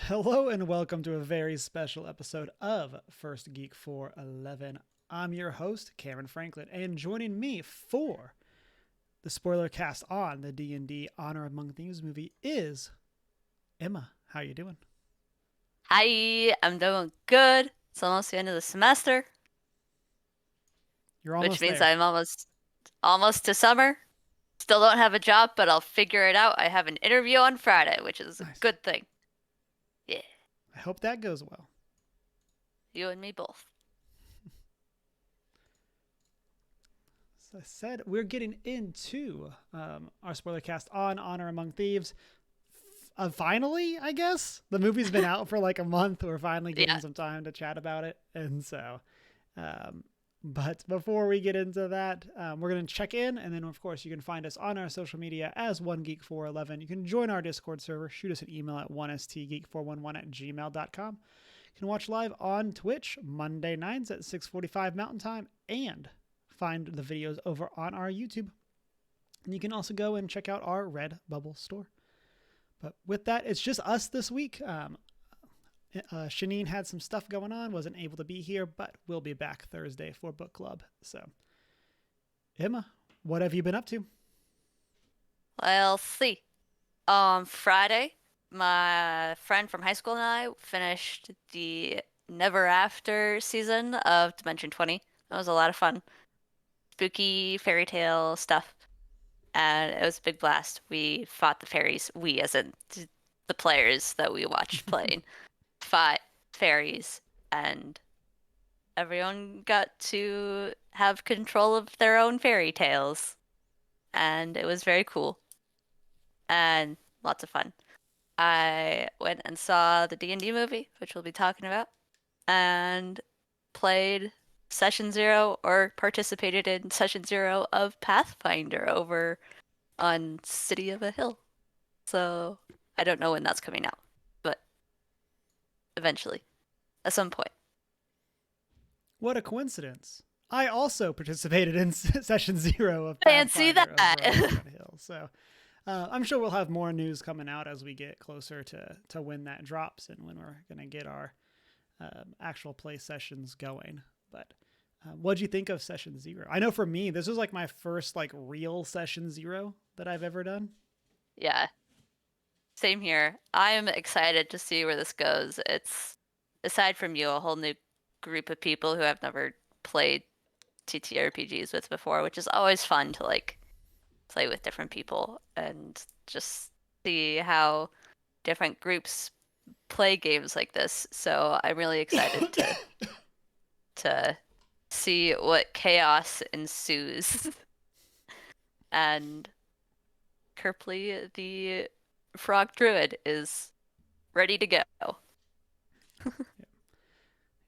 Hello and welcome to a very special episode of First Geek 411. I'm your host, Cameron Franklin, and joining me for the Spoilercast on the D&D Honor Among Thieves movie is Emma. How you doing? Hi, I'm doing good. It's almost the end of the semester, You're which almost means there. I'm almost to summer. Still don't have a job, but I'll figure it out. I have an interview on Friday, which is a Nice. good thing. Yeah, I hope that goes well. you and me both. As I said, we're getting into our Spoilercast on Honor Among Thieves. Finally, I guess the movie's been out for like a month. We're finally getting Yeah, some time to chat about it, and so Um, but before we get into that, we're going to check in. And then, of course, you can find us on our social media as OneGeek411. You can join our Discord server. Shoot us an email at 1stgeek411@gmail.com. You can watch live on Twitch Monday nights at 6:45 Mountain Time and find the videos over on our YouTube. And you can also go and check out our Redbubble store. But with that, it's just us this week. Shanine had some stuff going on, wasn't able to be here, but we'll be back Thursday for book club. So, Emma, what have you been up to? well, see. On Friday, my friend from high school and I finished the Never After season of Dimension 20. That was a lot of fun. Spooky fairy tale stuff. And it was a big blast. We fought the fairies. We, as in the players that we watched playing, fought fairies, and everyone got to have control of their own fairy tales. And it was very cool and lots of fun. I went and saw the D&D movie, which we'll be talking about, and played Session Zero or participated in Session Zero of Pathfinder over on City of a Hill. So I don't know when that's coming out, but eventually, at some point. What a coincidence. I also participated in session zero of Fancy Pathfinder over on that. City on the Hill. So, I'm sure we'll have more news coming out as we get closer to when that drops and when we're going to get our actual play sessions going. But what'd you think of session zero? I know for me, this was like my first like real session zero that I've ever done. Yeah, same here. I'm excited to see where this goes. It's, aside from you, a whole new group of people who I've never played TTRPGs with before, which is always fun to like play with different people and just see how different groups play games like this. So I'm really excited to see what chaos ensues. And Kerpley, the frog druid, is ready to go.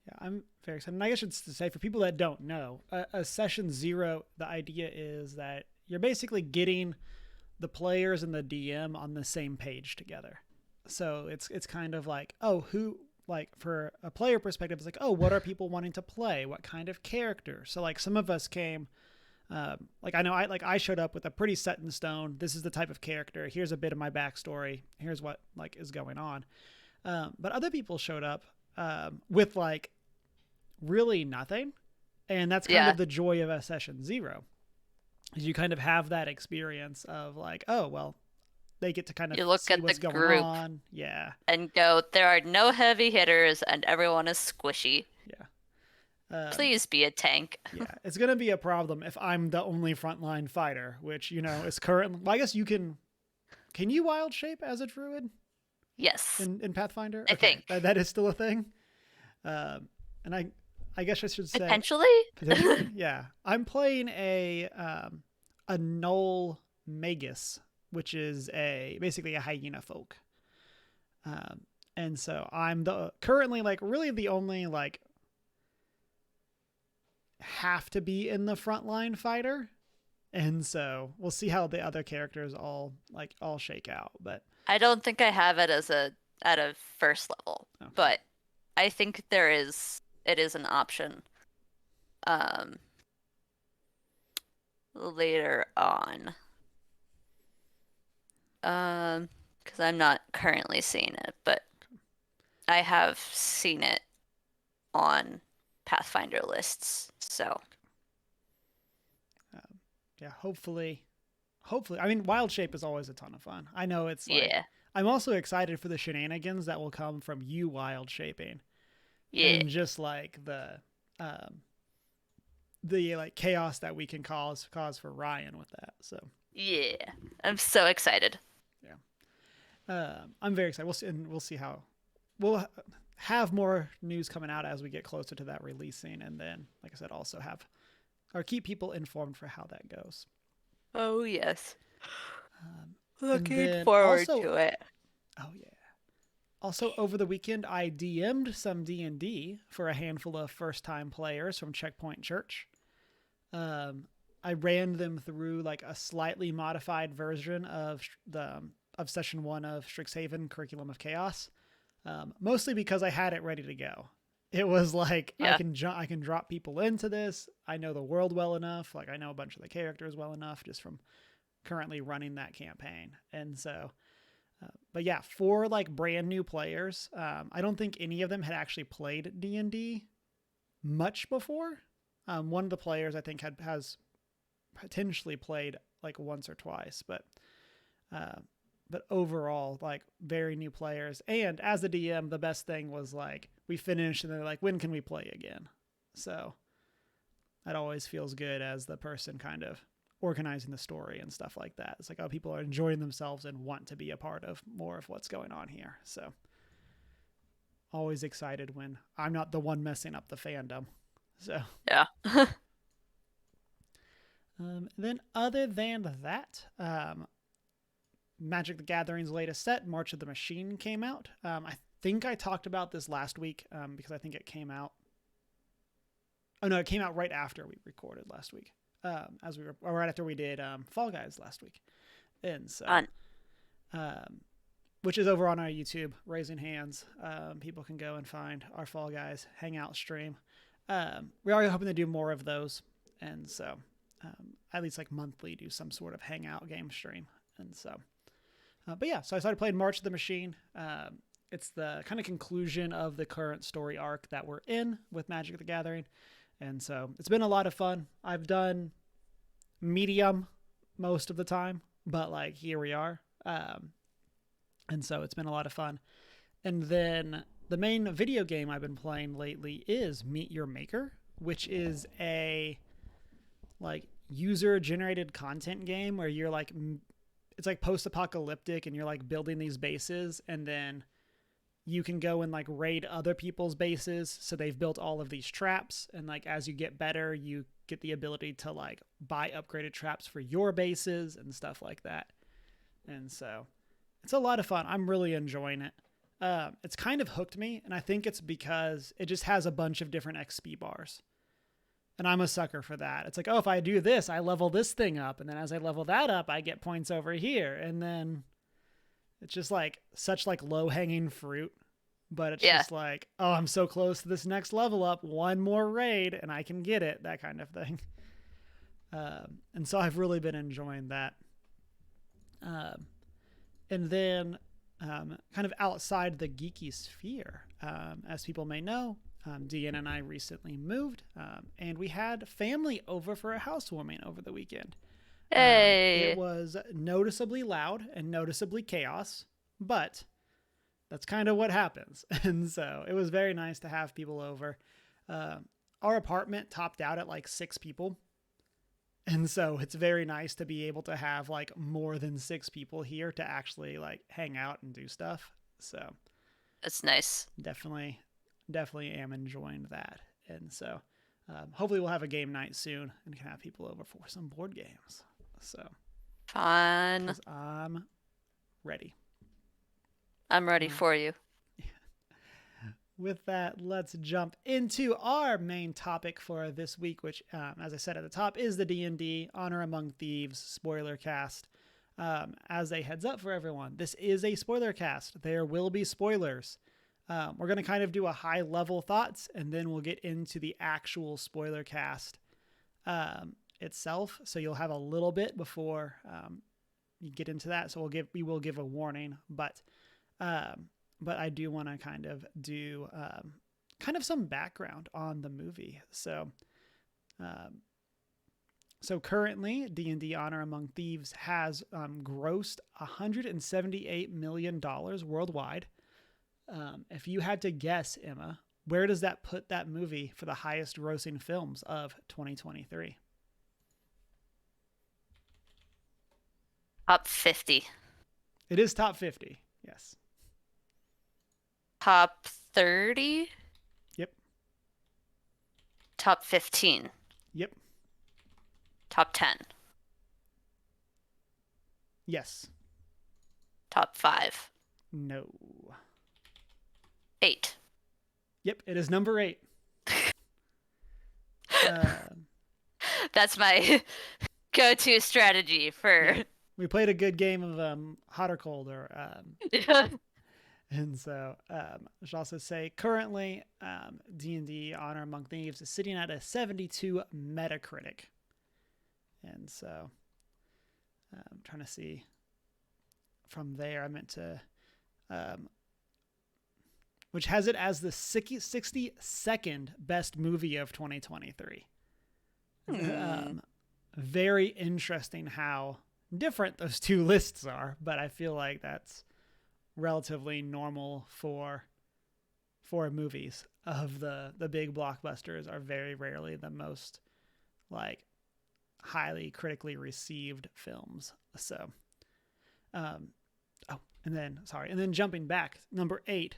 Yeah, I'm very excited. And I guess it's to say for people that don't know, a session zero, the idea is that you're basically getting the players and the DM on the same page together. So it's kind of like, oh, who like for a player perspective, it's like, oh, what are people wanting to play? What kind of character? So like some of us came like I know I showed up with a pretty set in stone. This is the type of character. Here's a bit of my backstory. Here's what like is going on. But other people showed up with like really nothing. And that's kind Yeah, of the joy of a session zero. Is you kind of have that experience of like, oh, well, they get to kind of you look see at the what's going group on. Yeah. and go, there are no heavy hitters and everyone is squishy. Yeah. Um, Please be a tank. yeah. It's going to be a problem if I'm the only frontline fighter, which, is currently, well, I guess can you wild shape as a druid Yes, in Pathfinder? I Okay. think. That is still a thing. And I guess I should say Potentially? potentially. Yeah. I'm playing a Knoll Magus, which is basically a hyena folk. Um, and so I'm the currently like really the only like have to be in the frontline fighter. And so we'll see how the other characters all shake out. But I don't think I have it as a at a first level, okay. but I think it is an option um later on. Because I'm not currently seeing it, but I have seen it on Pathfinder lists. So, Um, yeah, hopefully. I mean, Wild Shape is always a ton of fun. I know it's like yeah. I'm also excited for the shenanigans that will come from you wild shaping Yeah. and just like um, the like chaos that we can cause for Ryan with that. So Yeah. I'm so excited. yeah, I'm very excited. We'll see how we'll have more news coming out as we get closer to that releasing, and then like I said, also have or keep people informed for how that goes. Oh, yes. Um, and Looking then forward also, to it. oh yeah, also over the weekend I DM'd some D&D for a handful of first-time players from Checkpoint Church. Um, I ran them through like a slightly modified version of the of session 1 of Strixhaven Curriculum of Chaos, mostly because I had it ready to go. It was like Yeah. I can drop people into this. I know the world well enough. Like I know a bunch of the characters well enough just from currently running that campaign. And so, but yeah, for like brand new players, I don't think any of them had actually played D&D much before. One of the players I think has potentially played like once or twice, uh, but overall, like very new players. And as a DM, the best thing was like we finished and they're like, when can we play again? So that always feels good as the person kind of organizing the story and stuff like that. It's like, oh, people are enjoying themselves and want to be a part of more of what's going on here. So always excited when I'm not the one messing up the fandom. So Yeah. then other than that, Magic the Gathering's latest set, March of the Machine, came out. I think I talked about this last week because I think it came out. Oh no, it came out right after we recorded last week. As we were, or right after we did Fall Guys last week, and so, Fun. um, which is over on our YouTube. Raising hands, people can go and find our Fall Guys hangout stream. We are hoping to do more of those, and so at least like monthly, do some sort of hangout game stream, and so. But yeah, so I started playing March of the Machine. It's the kind of conclusion of the current story arc that we're in with Magic the Gathering. And so it's been a lot of fun. I've done medium most of the time, but like here we are. And so it's been a lot of fun. And then the main video game I've been playing lately is Meet Your Maker, which is a like user generated content game where you're like it's like post-apocalyptic and you're like building these bases and then you can go and like raid other people's bases, so they've built all of these traps, and like as you get better you get the ability to like buy upgraded traps for your bases and stuff like that. And so it's a lot of fun. I'm really enjoying it. It's kind of hooked me, and I think it's because it just has a bunch of different XP bars. And I'm a sucker for that. It's like, oh, if I do this, I level this thing up. And then as I level that up, I get points over here. And then it's just like such like low hanging fruit. But it's Yeah. just like, oh, I'm so close to this next level up. One more raid and I can get it. That kind of thing. And so I've really been enjoying that. And then kind of outside the geeky sphere, as people may know, Deanna and I recently moved, and we had family over for a housewarming over the weekend. It Hey. was noticeably loud and noticeably chaos, but that's kind of what happens. And so it was very nice to have people over. Uh, our apartment topped out at like 6 people. And so it's very nice to be able to have like more than 6 people here to actually like hang out and do stuff. So That's nice. definitely am enjoying that. And so hopefully we'll have a game night soon and can have people over for some board games. So Fun. because I'm ready. I'm ready Uh, for you. with that, let's jump into our main topic for this week, which, as I said at the top, is the D&D Honor Among Thieves spoiler cast. As a heads up for everyone, this is a spoiler cast. There will be spoilers. We're going to kind of do a high level thoughts, and then we'll get into the actual spoiler cast itself. So you'll have a little bit before you get into that. So we will give a warning, but but I do want to kind of do kind of some background on the movie. Um, so currently, D&D Honor Among Thieves has grossed $178 million worldwide. If you had to guess, Emma, where does that put that movie for the highest grossing films of 2023? Top 50. It is top 50. Yes. Top 30? Yep. Top 15. Yep. Top 10. Yes. Top 5. No. 8. Yep. It is number 8. Uh, That's my go-to strategy for yeah. We played a good game of hot or cold, or and so I should also say currently D&D Honor Among Thieves is sitting at a 72 Metacritic, and so I'm trying to see from there. I meant to, which has it as the 62nd best movie of 2023. Very interesting how different those two lists are, but I feel like that's relatively normal for movies. Of the big blockbusters are very rarely the most like highly critically received films. So and then jumping back, number 8,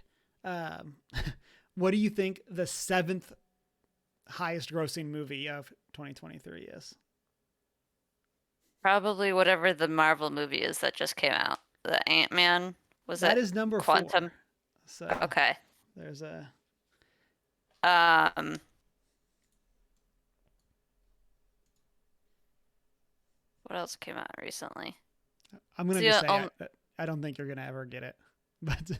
what do you think the 7th highest grossing movie of 2023 is? Probably whatever the Marvel movie is that just came out. The Ant-Man, was That it is number 4. Quantum? So Okay. there's a Um, what else came out recently? I'm gonna See, just say I don't think you're gonna ever get it, but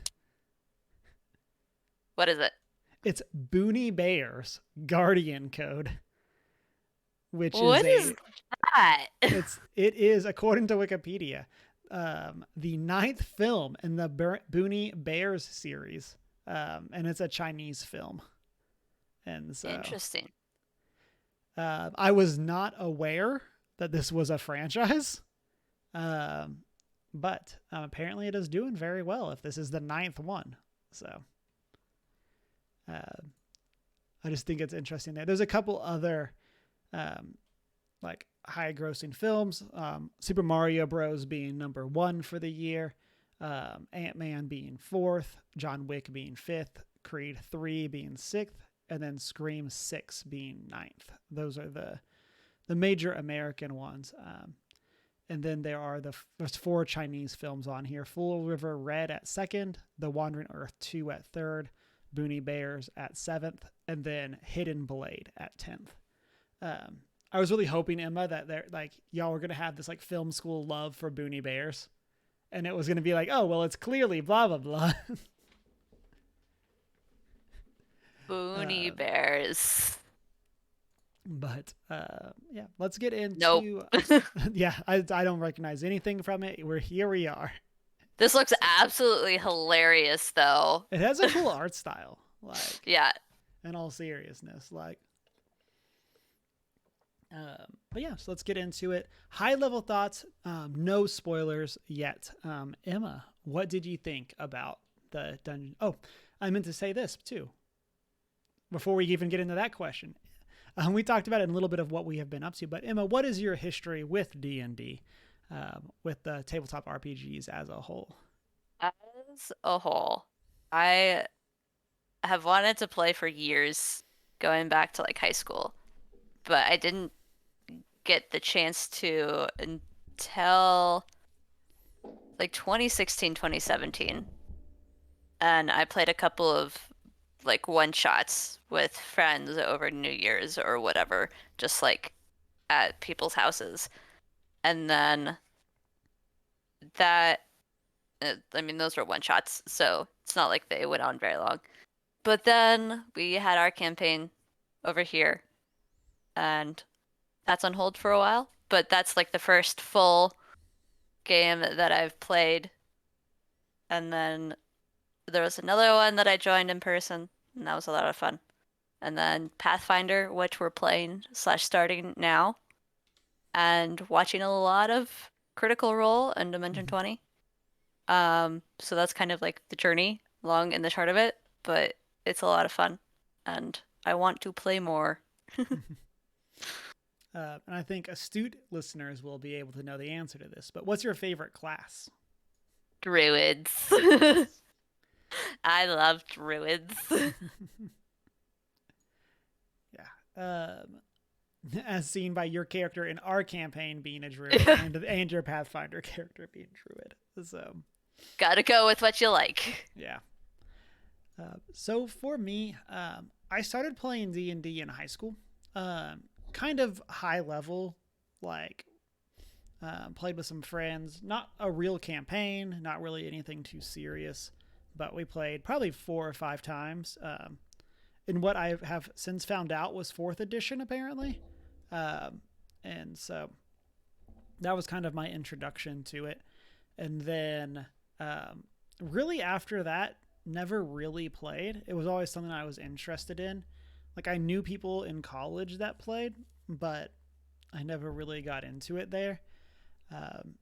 what is it? it's Booney Bears Guardian Code, which is What is that? it is, according to Wikipedia, the 9th film in the Booney Bears series, and it's a Chinese film, and so Interesting. I was not aware that this was a franchise, but apparently it is doing very well. If this is the 9th one, so I just think it's interesting there. There's a couple other like high grossing films. Super Mario Bros. Being number 1 for the year, Ant-Man being 4th, John Wick being 5th, Creed 3 being 6th, and then Scream 6 being 9th. Those are the major American ones. And then there's 4 Chinese films on here. Full River Red at 2nd, The Wandering Earth 2 at 3rd, Booney Bears at 7th, and then Hidden Blade at 10th. I was really hoping, Emma, that y'all were gonna have this like film school love for Booney Bears, and it was gonna be like, oh well, it's clearly blah blah blah. Booney Bears. But yeah, let's get Nope. into. Yeah, I don't recognize anything from it. We are. This looks absolutely hilarious, though. It has a cool art style, like Yeah. in all seriousness, like. But yeah, so let's get into it. High level thoughts, no spoilers yet. Emma, what did you think about the dungeon? Oh, I meant to say this too. Before we even get into that question, we talked about it in a little bit of what we have been up to. But Emma, what is your history with D&D, with the tabletop RPGs as a whole? As a whole, I have wanted to play for years, going back to like high school, but I didn't get the chance to until like 2016, 2017. And I played a couple of like one shots with friends over New Year's or whatever, just like at people's houses. And then that, I mean, those were one shots, so it's not like they went on very long. But then we had our campaign over here, and that's on hold for a while. But that's like the first full game that I've played. And then There was another one that I joined in person, and that was a lot of fun. And then Pathfinder, which we're playing slash starting now, and watching a lot of Critical Role and Dimension Mhm. 20. So that's kind of like the journey along in the chart of it, but it's a lot of fun, and I want to play more. And I think astute listeners will be able to know the answer to this. But what's your favorite class? Druids. Nice. I love druids. Yeah. As seen by your character in our campaign being a druid, and your Pathfinder character being druid. So Gotta go with what you like. yeah. So for me, I started playing D&D in high school. Kind of high level, like played with some friends. Not a real campaign, not really anything too serious, but we played probably 4 or 5 times. In what I have since found out was fourth edition, apparently. Um, and so that was kind of my introduction to it. And then, really after that, never really played. It was always something I was interested in. Like, I knew people in college that played, but I never really got into it there. Um,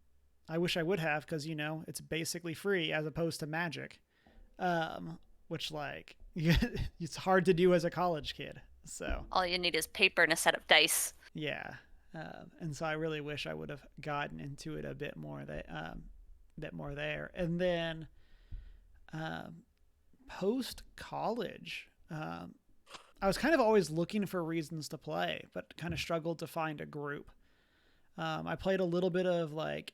I wish I would have, because, it's basically free as opposed to Magic, which, like, it's hard to do as a college kid. So, All you need is paper and a set of dice. yeah. And so I really wish I would have gotten into it a bit more. Bit more there, and then um, post college, I was kind of always looking for reasons to play, but kind of struggled to find a group. I played a little bit of like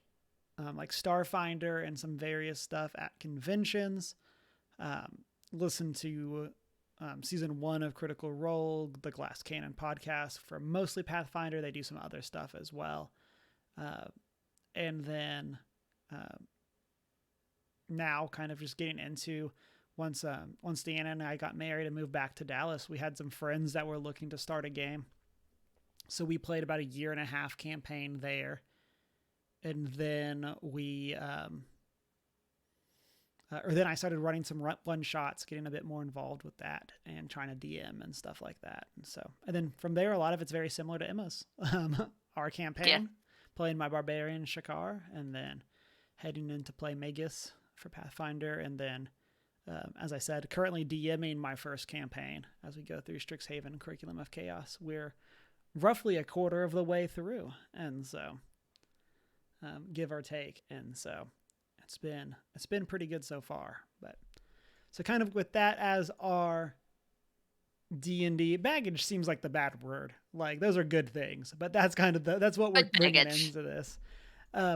Starfinder and some various stuff at conventions. Um, Listened to season 1 of Critical Role, the Glass Cannon podcast for mostly Pathfinder. They do some other stuff as well. Uh, and then now kind of just getting into once Deanna and I got married and moved back to Dallas, we had some friends that were looking to start a game. So we played about a year and a half campaign there. And then or then I started running some one shots, getting a bit more involved with that and trying to DM and stuff like that. And then from there, a lot of it's very similar to Emma's. Our Yeah. campaign, playing my barbarian Shakar, and then heading into play Magus for Pathfinder, and then, as I said, currently DMing my first campaign as we go through Strixhaven Curriculum of Chaos. We're roughly a quarter of the way through, and so give or take, and so it's been pretty good so far. But so kind of with that as our D&D baggage seems like the bad word. Like, those are good things, but that's kind of that's what we're Good bringing baggage. into this.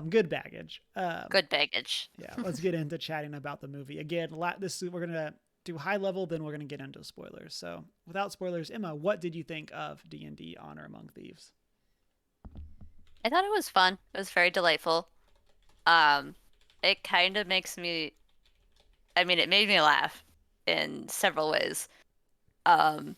Good baggage. Good baggage. Yeah, let's get into chatting about the movie again. We're gonna do high level, then we're gonna get into spoilers. So without spoilers, Emma, what did you think of D&D Honor Among Thieves? I thought it was fun. It was very delightful. Um, it kind of makes me, I mean, it made me laugh in several ways. Um,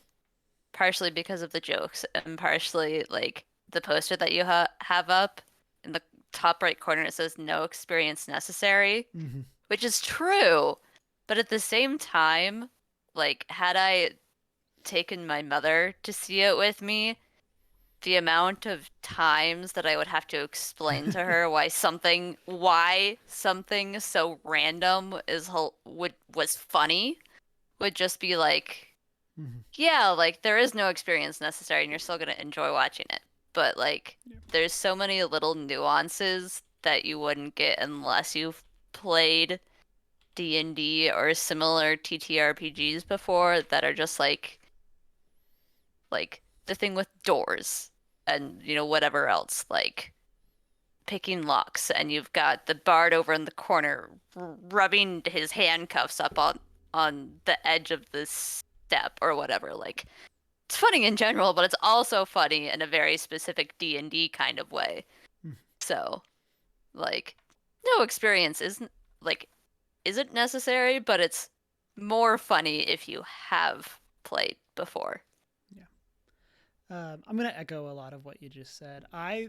Partially because of the jokes and partially like the poster that you have up in the top right corner. It says no experience necessary, Mm-hmm. which is true. But at the same time, like, had I taken my mother to see it with me, the amount of times that I would have to explain to her why something so random was funny would just be like, Mm-hmm. yeah, like there is no experience necessary and you're still gonna enjoy watching it. But like Yeah. there's so many little nuances that you wouldn't get unless you've played D&D or similar TTRPGs before that are just like the thing with doors and whatever else, like picking locks, and you've got the bard over in the corner rubbing his handcuffs up on the edge of the step or whatever. Like, it's funny in general, but it's also funny in a very specific D&D kind of way. Mm-hmm. So, like, no experience isn't necessary, but it's more funny if you have played before. Yeah. I'm gonna echo a lot of what you just said. I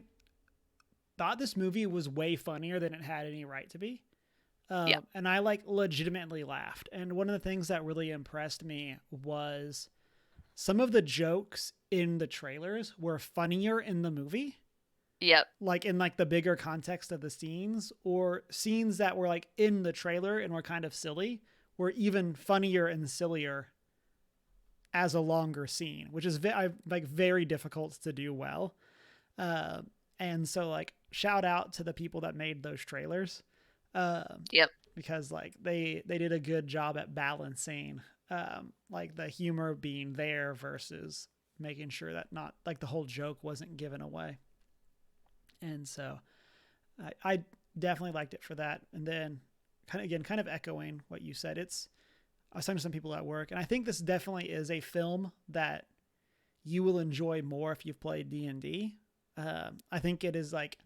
thought this movie was way funnier than it had any right to be. Yeah. And I like legitimately laughed. And one of the things that really impressed me was some of the jokes in the trailers were funnier in the movie, Yep. like in like the bigger context of the scenes, or scenes that were like in the trailer and were kind of silly were even funnier and sillier as a longer scene, which is like very difficult to do well. Uh, and so like shout out to the people that made those trailers. Yep. Because like they did a good job at balancing like the humor being there versus making sure that not like the whole joke wasn't given away. And so I definitely liked it for that. And then kind of echoing what you said, I was talking to some people at work, and I think this definitely is a film that you will enjoy more if you've played D&D. I think it is like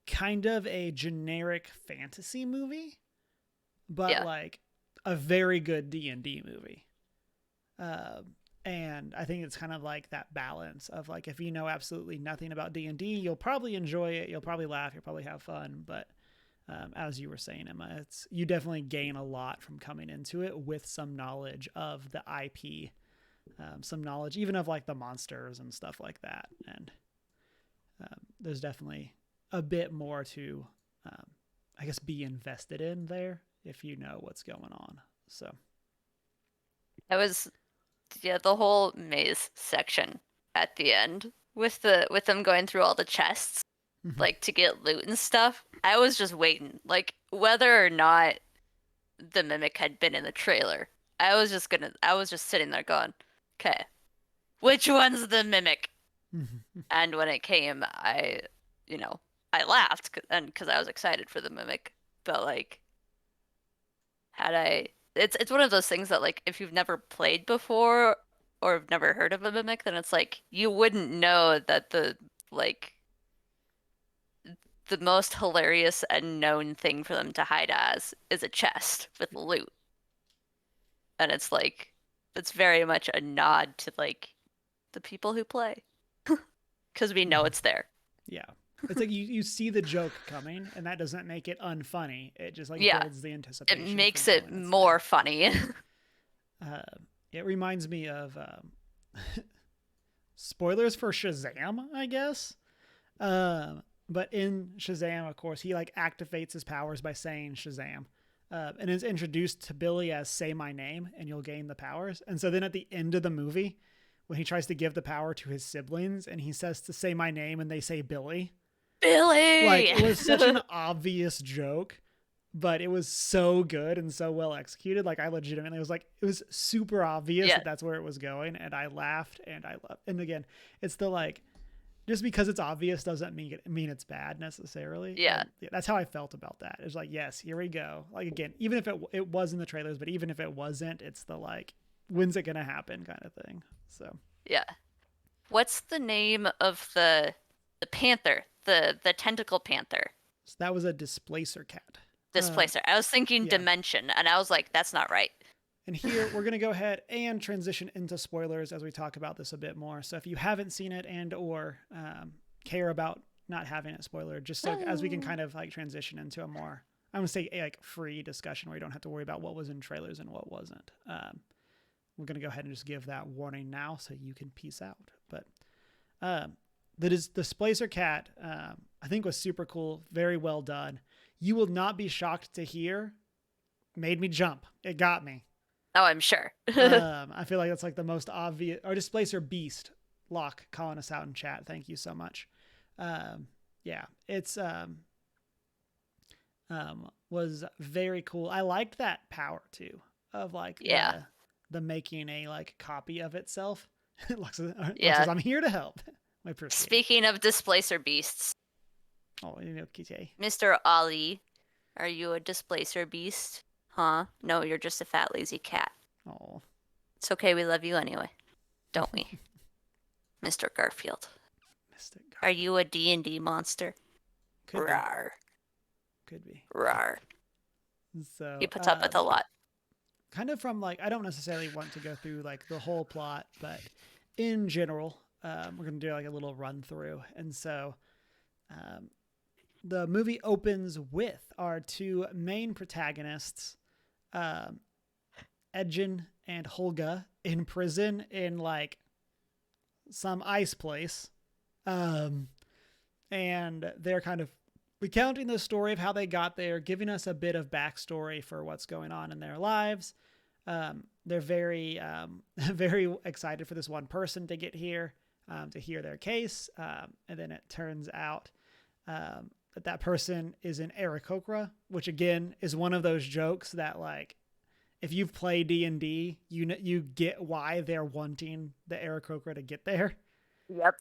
kind of a generic fantasy movie, but Yeah. like a very good D&D movie. Uh, and I think it's kind of like that balance of like, if you know absolutely nothing about D&D, you'll probably enjoy it. You'll probably laugh. You'll probably have fun. But as you were saying, Emma, you definitely gain a lot from coming into it with some knowledge of the IP, some knowledge even of like the monsters and stuff like that. And there's definitely a bit more to, I guess, be invested in there if you know what's going on. So That was the whole maze section at the end with them going through all the chests mm-hmm. like to get loot and stuff. I was just waiting, like whether or not the mimic had been in the trailer. I was just sitting there going, okay, which one's the mimic? Mm-hmm. And when it came, you know, I laughed and because I was excited for the mimic. But like, it's one of those things that like if you've never played before or have never heard of a mimic, then it's like you wouldn't know that like the most hilarious and known thing for them to hide as is a chest with loot. And it's like it's very much a nod to like the people who play because we know Mm-hmm. it's there. Yeah. It's like you see the joke coming, and that doesn't make it unfunny. It just like Yeah, builds the it anticipation for makes it knowing it's there. more funny. Uh, it reminds me of spoilers for Shazam, I guess. But in Shazam, of course, he like activates his powers by saying Shazam. And is introduced to Billy as "Say my name" and you'll gain the powers. And so then at the end of the movie, when he tries to give the power to his siblings and he says to say my name and they say Billy, like Billy! it was such an obvious joke, but it was so good and so well executed. Like I legitimately was like, it was super obvious Yeah, that that's where it was going, and I laughed and I loved. And again, it's the like just because it's obvious doesn't mean it's bad necessarily. yeah, And yeah, that's how I felt about that. It's like, yes, here we go. Like again, even if it was in the trailers, but even if it wasn't, it's the like, when's it gonna happen kind of thing. So yeah. What's the name of the panther? The tentacle panther. that was a displacer cat. Displacer. I was thinking Yeah. dimension, and I was like, that's not right. And here we're going to go ahead and transition into spoilers as we talk about this a bit more. So if you haven't seen it and or care about not having it spoiler, just so as we can kind of like transition into a more, I'm going to say like free discussion where you don't have to worry about what was in trailers and what wasn't. We're going to go ahead and just give that warning now so you can peace out. But the Displacer Cat, I think was super cool. Very well done. You will not be shocked to hear. Made me jump. It got me. Oh, I'm sure. I feel like that's like the most obvious. Or Displacer Beast, Locke calling us out in chat. Thank you so much. Yeah, it's was very cool. I liked that power too of like Yeah, the making a like copy of itself. Locke says, yeah. "I'm here to help." I appreciate it. Speaking of displacer beasts, Oh, you know, Kite. Mr. Ollie, are you a displacer beast? Huh? No, you're just a fat lazy cat. Oh, It's okay, we love you anyway, don't we, Mr. Garfield? Mystic Are Guard. you a D&D monster? Could be. Rawr, Could be. rawr. He So, puts up with a lot. kind of from like, I don't necessarily want to go through like the whole plot, but in general, we're going to do like a little run through. And so, the movie opens with our two main protagonists, um, Edgin and Holga, in prison in like some ice place. Um, and they're kind of recounting the story of how they got there, giving us a bit of backstory for what's going on in their lives. They're very, very excited for this one person to get here, to hear their case. And then it turns out that person is an Aarakocra, which again is one of those jokes that like, if you've played D&D, you get why they're wanting the Aarakocra to get there. Yep.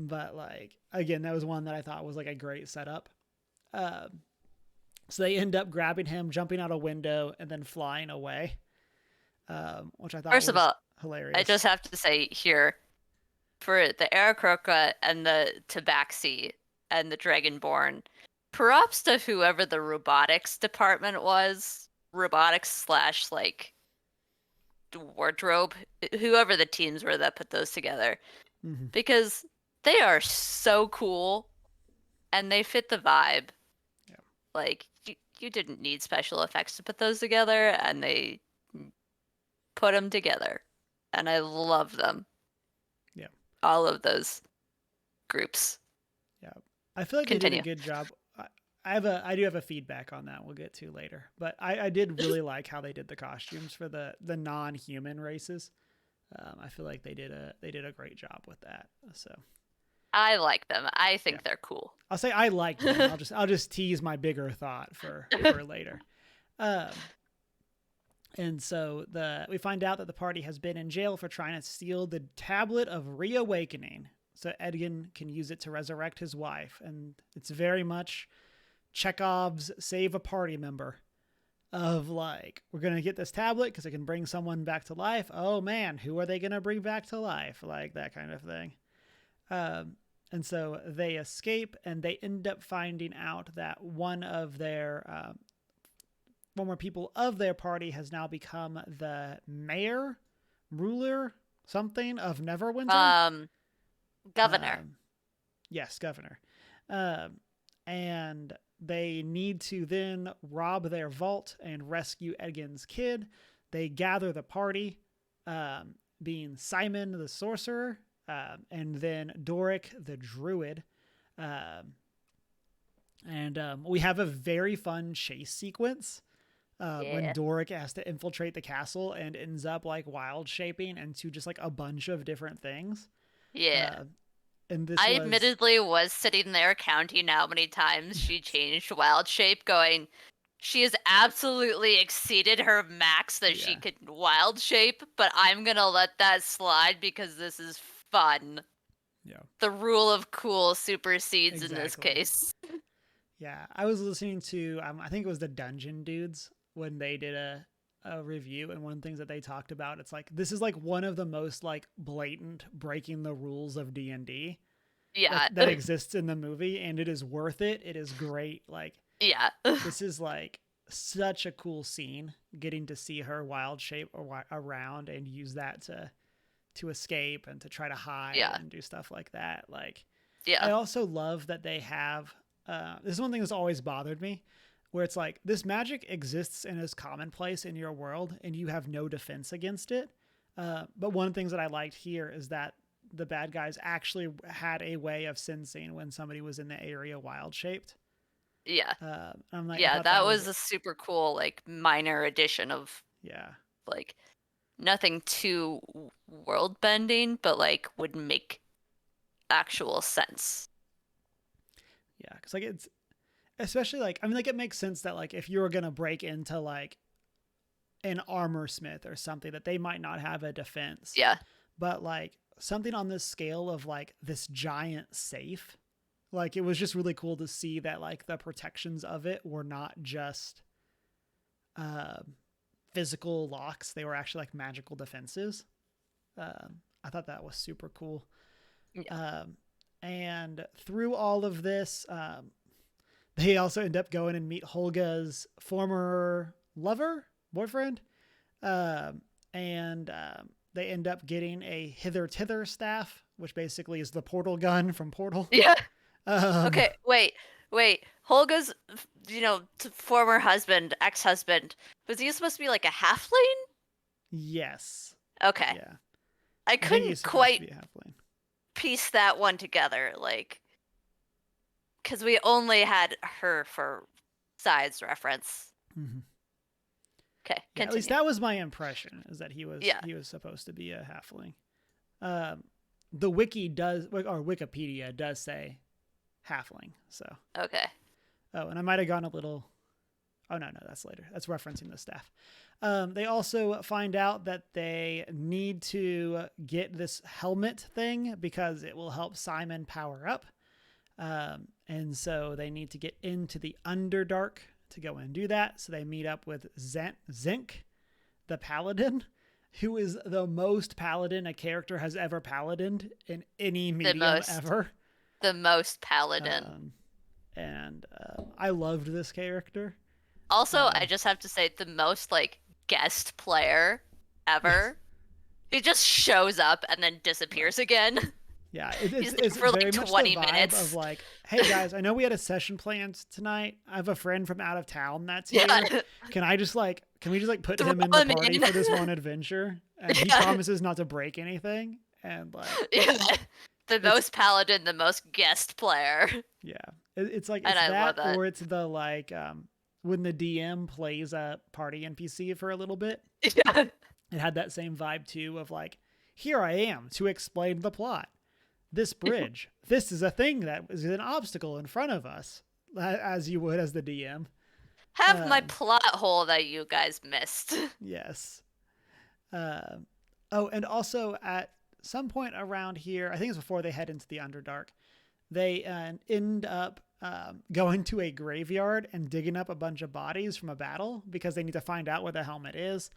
But like, again, that was one that I thought was like a great setup. So they end up grabbing him, jumping out a window, and then flying away, which I thought First was of all, hilarious. I just have to say here, for the Aarakocra and the Tabaxi and the Dragonborn, props to whoever the robotics department was, robotics slash like wardrobe, whoever the teams were that put those together, because they are so cool and they fit the vibe. Yeah. Like you didn't need special effects to put those together, and they put them together, and I love them. Yeah. All of those groups. Yeah. I feel like Continue. they did a good job. I do have a feedback on that we'll get to later, but I did really like how they did the costumes for the non-human races. I feel like they did a great job with that. So I like them. I think they're cool. I'll say I like them. I'll just tease my bigger thought for later. And so we find out that the party has been in jail for trying to steal the tablet of reawakening, so Edgin can use it to resurrect his wife. And it's very much Chekhov's save a party member of like, we're going to get this tablet because it can bring someone back to life. Oh man, who are they going to bring back to life? Like that kind of thing. And so they escape, and they end up finding out that one of their former people of their party has now become the mayor, ruler, something of Neverwinter. Governor. Yes, governor. And they need to then rob their vault and rescue Edgin's kid. They gather the party, being Simon the sorcerer, and then Doric the druid. And we have a very fun chase sequence when Doric has to infiltrate the castle and ends up like wild shaping into just like a bunch of different things. Yeah. And this I admittedly was sitting there counting how many times she changed wild shape, going, she has absolutely exceeded her max that she could wild shape, but I'm gonna let that slide because this is fun. Yeah. The rule of cool supersedes in this case. Yeah. I was listening to, I think it was the Dungeon Dudes when they did a review, and one of the things that they talked about, it's like, this is like one of the most like blatant breaking the rules of D&D that exists in the movie, and it is worth it. It is great. Like, this is like such a cool scene, getting to see her wild shape around and use that to escape and to try to hide and do stuff like that. Like, I also love that they have this is one thing that's always bothered me, where it's like, this magic exists and is commonplace in your world and you have no defense against it. But one of the things that I liked here is that the bad guys actually had a way of sensing when somebody was in the area wild shaped. Yeah. I'm like, that was a super cool, like, minor addition of, like, nothing too world bending, but like would make actual sense. Yeah, because like it's especially like, I mean, like, it makes sense that like if you were gonna break into like an armor smith or something, that they might not have a defense. Yeah. But like something on this scale of like this giant safe, like it was just really cool to see that like the protections of it were not just physical locks, they were actually like magical defenses. I thought that was super cool. And through all of this, they also end up going and meet Holga's former boyfriend, and they end up getting a hither tither staff, which basically is the portal gun from Portal. Um, Okay, wait. Holga's, former husband, ex-husband, was he supposed to be like a halfling? yes, Okay. yeah, I I think he's couldn't supposed to quite be a halfling. piece that one together, like, because we only had her for size reference. Hmm. Okay, Yeah, at least continue. that was my impression, is that he was Yeah, he was supposed to be a halfling. Um, the wiki does, or Wikipedia does say halfling. So, okay. oh, and I might have gone a little. Oh no, that's later. That's referencing the staff. They also find out that they need to get this helmet thing because it will help Simon power up. And so they need to get into the Underdark to go and do that. So they meet up with Zinc, the paladin, who is the most paladin a character has ever paladined in any The medium most, ever. the most paladin. Um, and I loved this character. Also, I Um, just have to say the most like guest player yes, ever. He just shows up and then right. disappears again. Yeah, He's it's there for like very much the 20 vibe of minutes. like, hey guys, I know we had a session planned tonight. I have a friend from out of town that's here. Yeah, Can we just like put throw him in the him party in. for this one adventure? And he Yeah, promises not to break anything. And like, yeah. The it's most paladin, the most guest player. yeah, it's like And it's I love that, that. or it's the like when the DM plays a party NPC for a little bit. Yeah. It had that same vibe too of like, here I am to explain the plot. This bridge, this is a thing that is an obstacle in front of us, as you would as the DM. Have my Um, plot hole that you guys missed. yes. Um, oh, and also at some point around here, I think it's before they head into the Underdark, they end up going to a graveyard and digging up a bunch of bodies from a battle because they need to find out where the helmet is.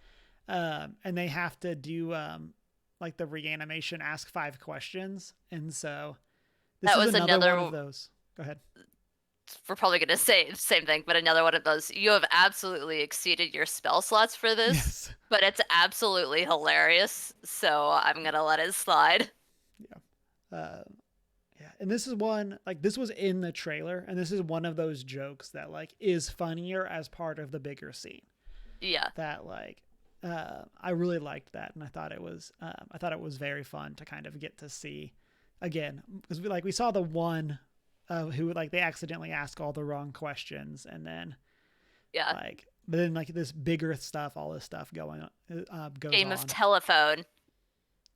And they have to do like the reanimation ask 5 questions. And so this That is was another one of another, those. Go ahead. we're probably going to say the same thing, but another one of those. You have absolutely exceeded your spell slots for this, Yes. but it's absolutely hilarious. So I'm going to let it slide. Yeah. Yeah. And this is one, like, this was in the trailer, and this is one of those jokes that, like, is funnier as part of the bigger scene. Yeah. That, like, I really liked that, and I thought it was very fun to kind of get to see again, because we saw the one who, like, they accidentally ask all the wrong questions, and then, Yeah. like, but then, like, this bigger stuff, all this stuff goes Game of on. telephone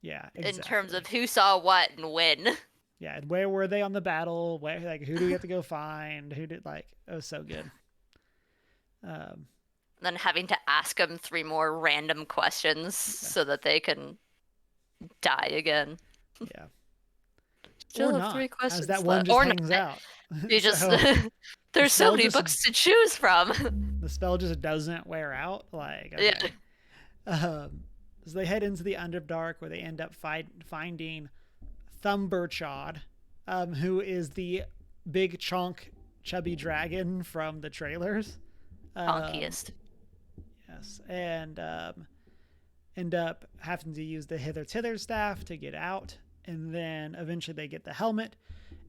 Yeah, in terms exactly. of who saw what and when. Yeah, and where were they on the battle? Where, like, who do we have to go find? Who did, like, it was so good. Um, Then having to ask them three more random questions yeah, so that they can die again. yeah, or Still have not, three as that questions one left. just Or not. hangs out. You just So the there's so spell many just books to choose from. the spell just doesn't wear out. Like, Yeah. okay. Um, so they head into the Underdark, where they end up finding Thumberchod, who is the big chunk chubby dragon from the trailers. Um, Honkiest. yes, and end up having to use the hither tither staff to get out, and then eventually they get the helmet,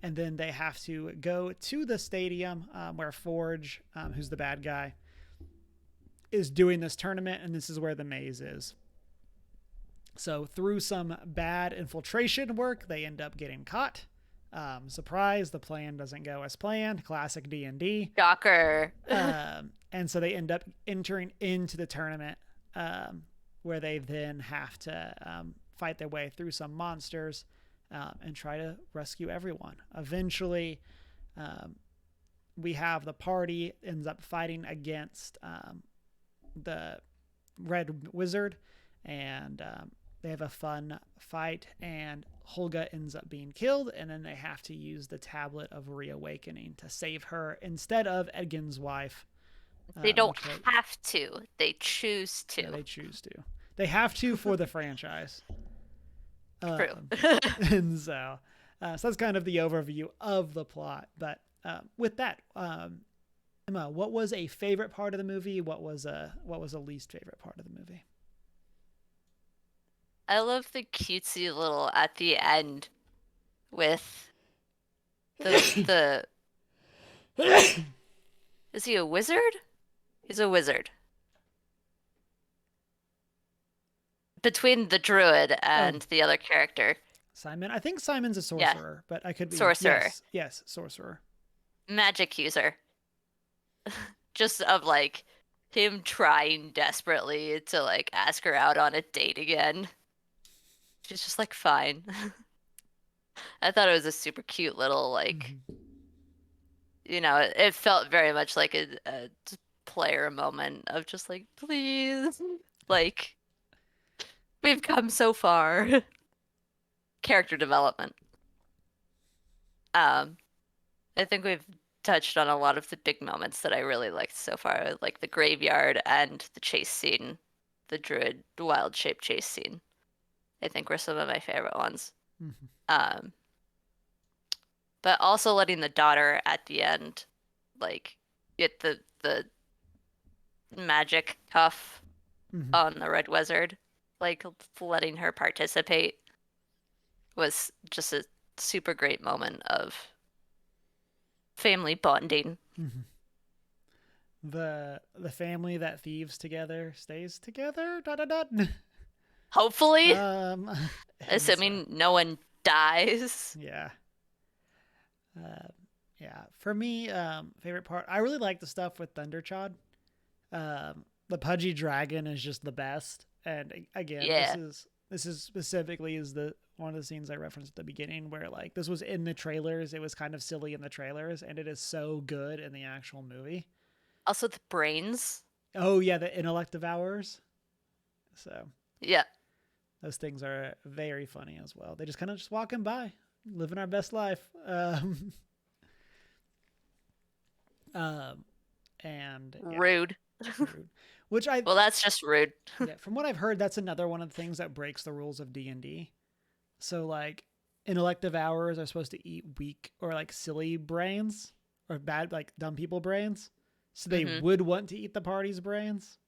and then they have to go to the stadium where Forge, who's the bad guy, is doing this tournament, and this is where the maze is. So through some bad infiltration work, they end up getting caught. Surprise, the plan doesn't go as planned. Classic D&D. Shocker. And so they end up entering into the tournament, where they then have to fight their way through some monsters and try to rescue everyone. Eventually, we have the party ends up fighting against the Red Wizard, and they have a fun fight, and Holga ends up being killed, and then they have to use the Tablet of Reawakening to save her instead of Edgin's wife. They don't Which they, have to. They choose yeah, to. they choose to. They have to for the franchise. True. Um, and so that's kind of the overview of the plot. But with that, Emma, what was a favorite part of the movie? What was a least favorite part of the movie? I love the cutesy little at the end with The is he a wizard? He's a wizard. Between the druid Oh, and the other character. Simon. I think Simon's a Yeah, sorcerer, but I could be. sorcerer, Yes, yes, sorcerer. magic user. Just of like him trying desperately to like ask her out on a date again. She's just like, fine. I thought it was a super cute little like, Hmm. it felt very much like a player moment of just like, please, like we've come so far. Character development. Um, I think we've touched on a lot of the big moments that I really liked so far, like the graveyard and the chase scene, the druid wild shape chase scene. I think were some of my favorite ones. Hmm. Um, but also letting the daughter at the end, like, get the magic cuff Hmm. on the red wizard, like letting her participate was just a super great moment of family bonding. Hmm. The family that thieves together stays together. Dot dot dot. Hopefully, um, and so assuming no one dies. yeah, uh, yeah. For me, favorite part. I really like the stuff with Thunderchod. The pudgy dragon is just the best. And again, Yeah. this is specifically is the one of the scenes I referenced at the beginning where like this was in the trailers. It was kind of silly in the trailers, and it is so good in the actual movie. Also the brains. Oh yeah, the intellect devours. So Yeah. those things are very funny as well. They just kind of just walking by, living our best life. Um, and yeah, Rude. rude. Which I Well, that's just rude. yeah, from what I've heard, that's another one of the things that breaks the rules of D&D. So like, intellective hours are supposed to eat weak or like silly brains or bad like dumb people brains. So they Hmm. would want to eat the party's brains.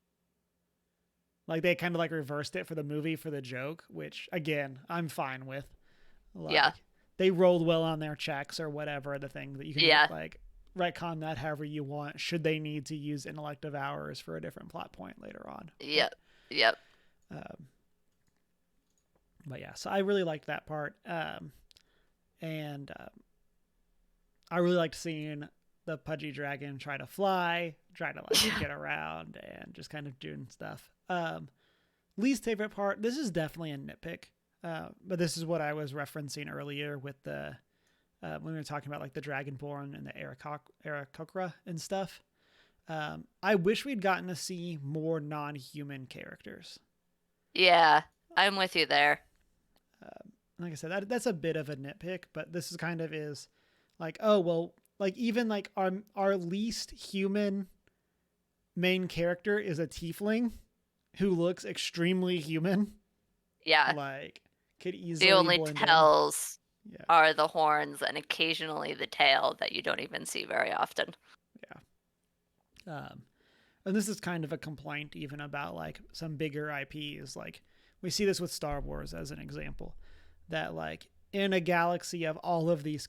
Like they kind of like reversed it for the movie for the joke, which again I'm fine with. Yeah. Like they rolled well on their checks or whatever the thing that you can Yeah. like retcon that however you want. Should they need to use intellective hours for a different plot point later on? Yep. Yep. Um, but yeah, so I really liked that part, and I really liked seeing the pudgy dragon try to fly, try to like Yeah. get around, and just kind of doing stuff. Least favorite part. This is definitely a nitpick, but this is what I was referencing earlier with the when we were talking about like the Dragonborn and the Aarakocra and stuff. I wish we'd gotten to see more non-human characters. Yeah. I'm with you there. Like I said, that's a bit of a nitpick, but this is kind of is like, oh well, like even like our least human main character is a tiefling who looks extremely human, Yeah. like could The easily only blend in. tells Yeah, are the horns and occasionally the tail that you don't even see very often. yeah. And this is kind of a complaint even about like some bigger IPs. Like we see this with Star Wars as an example, that like in a galaxy of all these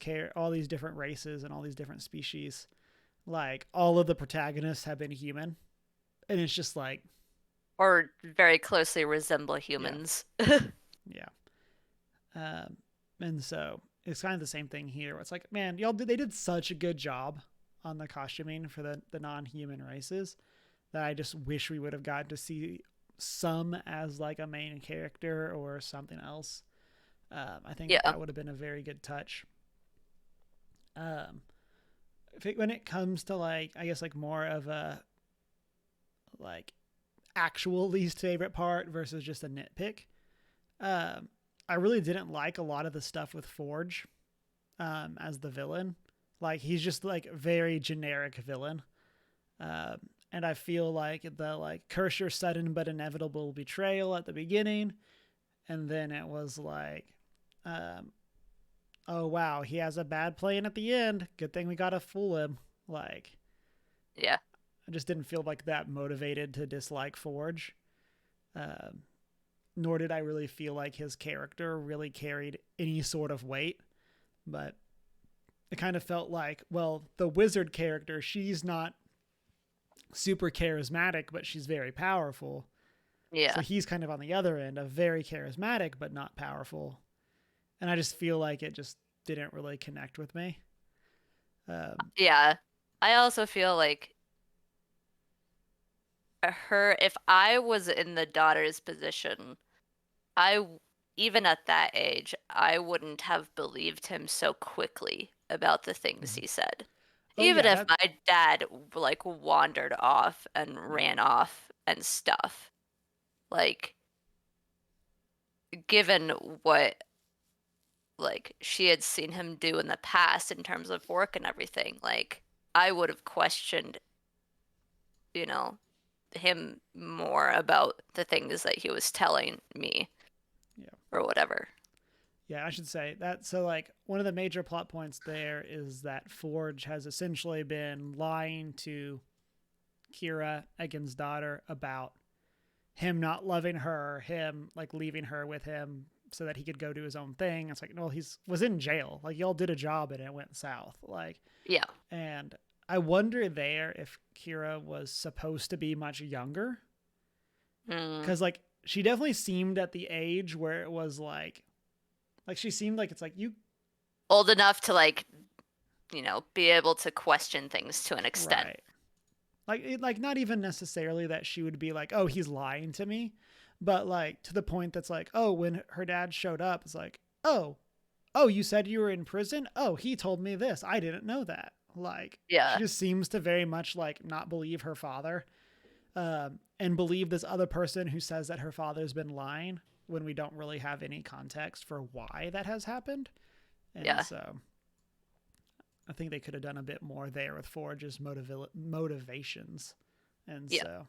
different races and all these different species, like all of the protagonists have been human, and it's just like Or very closely resemble yeah, humans. yeah. Um, and so it's kind of the same thing here. Where it's like, man, they did such a good job on the costuming for the non-human races that I just wish we would have gotten to see some as like a main character or something else. I think Yeah. that would have been a very good touch. Um, when it comes to like, I guess like more of a like actual least favorite part versus just a nitpick. Um, I really didn't like a lot of the stuff with Forge as the villain. Like he's just like very generic villain. Um, and I feel like the like curse your sudden but inevitable betrayal at the beginning, and then it was like, um, oh wow, he has a bad plan at the end. Good thing we gotta fool him. Like Yeah. I just didn't feel like that motivated to dislike Forge. Um, Nor did I really feel like his character really carried any sort of weight. But it kind of felt like, well, the wizard character, she's not super charismatic, but she's very powerful. So Yeah. he's kind of on the other end of very charismatic but not powerful. And I just feel like it just didn't really connect with me. Um, Yeah. I also feel like if I was in the daughter's position, even at that age, I wouldn't have believed him so quickly about the things he said. oh Even yeah, if that my dad like wandered off and yeah, ran off and stuff, like given what like she had seen him do in the past in terms of work and everything, like I would have questioned, you know, him more about the things that he was telling me yeah, or whatever. yeah. I should say that. So like one of the major plot points there is that Forge has essentially been lying to Kira, Egan's daughter, about him not loving her, him like leaving her with him so that he could go do his own thing. It's like, no, he's was in jail. Like y'all did a job and it went south. Like, Yeah. and I wonder there if Kira was supposed to be much younger Mm. because like she definitely seemed at the age where it was like she seemed like it's like you Old enough to like, be able to question things to an extent. right like not even necessarily that she would be like, oh, he's lying to me, but like to the point that's like, oh, when her dad showed up, it's like, oh, you said you were in prison, oh, he told me this, I didn't know that. Like she Yeah. just seems to very much like not believe her father, and believe this other person who says that her father's been lying when we don't really have any context for why that has happened. And Yeah. so I think they could have done a bit more there with Forge's motivations. And Yeah. so,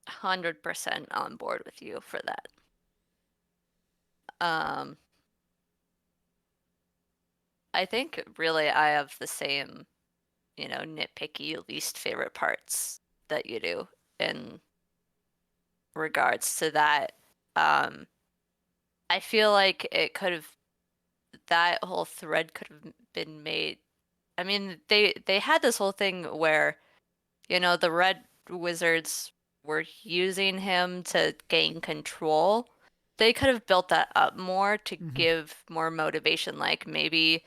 100% on board with you for that. Um, I think really I have the same, nitpicky least favorite parts that you do in regards to that. Um, I feel like that whole thread could have been made. I mean, they had this whole thing where, the Red Wizards were using him to gain control. They could have built that up more to mm-hmm. give more motivation. Like maybe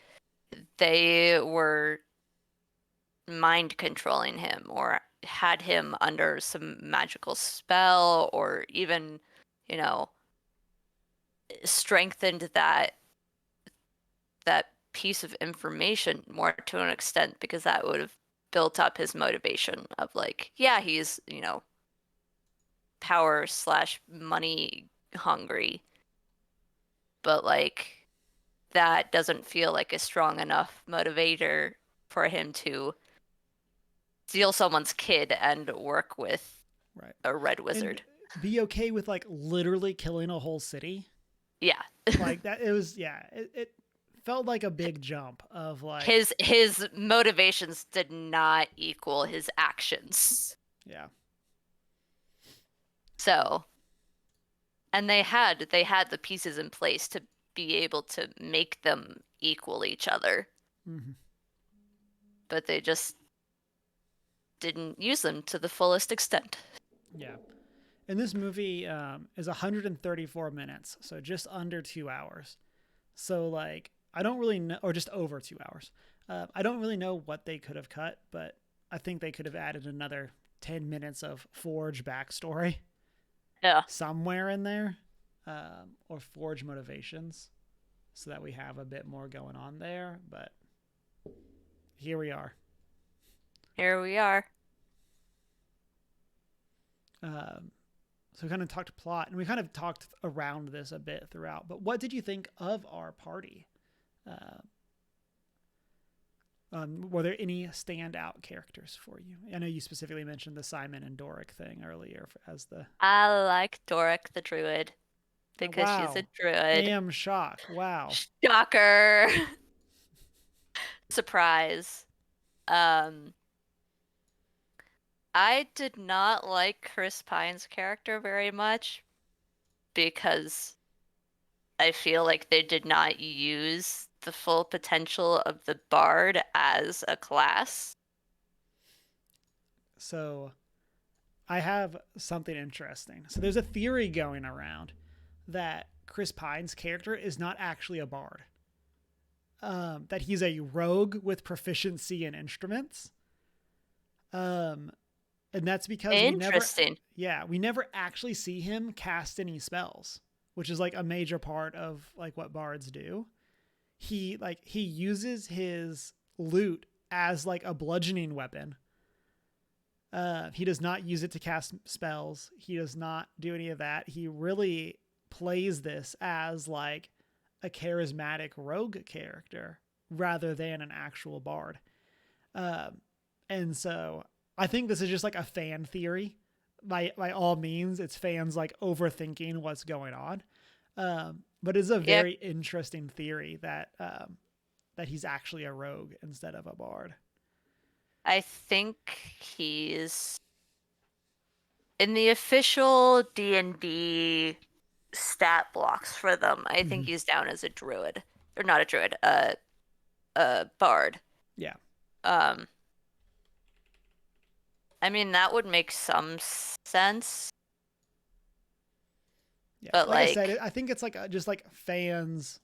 they were mind controlling him or had him under some magical spell or even, you know, strengthened that piece of information more to an extent because that would have built up his motivation of like, yeah, he's, power slash money hungry, but like that doesn't feel like a strong enough motivator for him to steal someone's kid and work with Right. a red And wizard. be okay with like literally killing a whole city. Yeah. Like that, it was, yeah, it felt like a big jump of like, His motivations did not equal his actions. yeah. So, and they had the pieces in place to be able to make them equal each other, Mm-hmm. but they just didn't use them to the fullest extent. Yeah. And this movie is 134 minutes, so just under 2 hours. So like I don't really know, or just over 2 hours. I don't really know what they could have cut, but I think they could have added another 10 minutes of Forge backstory Yeah. somewhere in there, or Forge motivations, so that we have a bit more going on there. But here we are. Here we are. Um, so we kind of talked plot, and we kind of talked around this a bit throughout. But what did you think of our party? Uh, were there any standout characters for you? I know you specifically mentioned the Simon and Doric thing earlier as the. I like Doric the Druid because she's a Wow. druid. Am shock. Wow. Shocker. Surprise. Um, I did not like Chris Pine's character very much because I feel like they did not use the full potential of the bard as a class. So I have something interesting. So there's a theory going around that Chris Pine's character is not actually a bard. That he's a rogue with proficiency in instruments. Um, and that's because Interesting. we never actually see him cast any spells, which is like a major part of like what bards do. He uses his lute as like a bludgeoning weapon. He does not use it to cast spells. He does not do any of that. He really plays this as like a charismatic rogue character rather than an actual bard. Um, and so I think this is just like a fan theory. By all means, it's fans like overthinking what's going on. But it's a Yeah, very interesting theory that he's actually a rogue instead of a bard. I think he's in the official D&D stat blocks for them. I think Mm-hmm. he's down as a druid. Or not a druid, a bard. Yeah. Um, I mean that would make some sense, Yeah. but Like I said, like I think it's like just like fans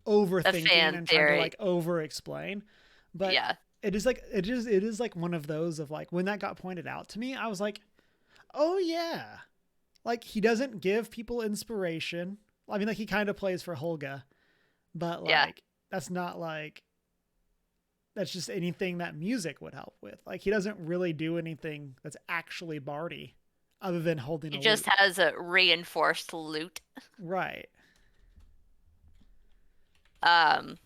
a overthinking fan and trying to theory. like over explain. But Yeah. it is like one of those of like when that got pointed out to me, I was like, oh yeah. Like he doesn't give people inspiration. I mean, like he kind of plays for Holga, but Yeah. like that's not like that's just anything that music would help with. Like he doesn't really do anything that's actually bardy other than holding He a just lute. has a reinforced loot. Right. Um,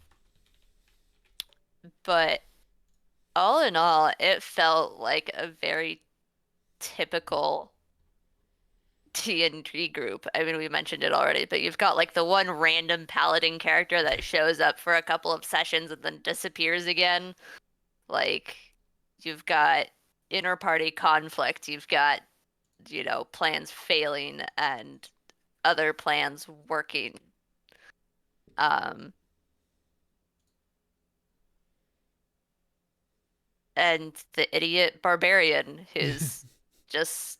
but all in all, it felt like a very typical TNT group. I mean, we mentioned it already, but you've got like the one random paladin character that shows up for a couple of sessions and then disappears again. Like, you've got inter-party conflict, you've got, plans failing and other plans working. Um, and the idiot barbarian who's just,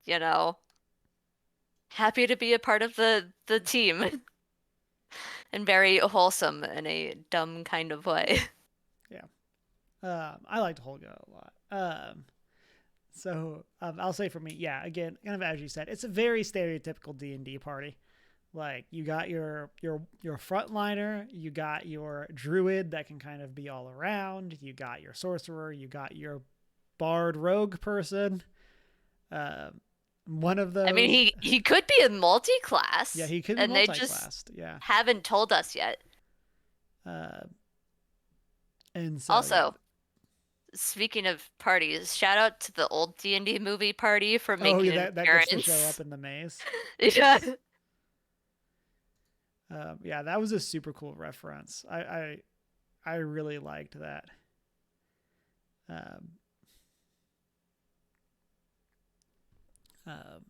you know, happy to be a part of the team and very wholesome in a dumb kind of way. Yeah. I liked Holga a lot. I'll say for me, yeah, again, kind of as you said, it's a very stereotypical D&D party. Like you got your frontliner, you got your druid that can kind of be all around, you got your sorcerer, you got your bard rogue person. Um, One of I mean, those, he could be a yeah, multi-class, he could be and they just multi-classed, yeah. haven't told us yet. Uh, and so yeah. Also, speaking of parties, shout out to the old D&D movie party for Oh, making yeah, an that gets to show up appearance. in the maze. Yeah. Yeah, that was a super cool reference. I really liked that. Um, um,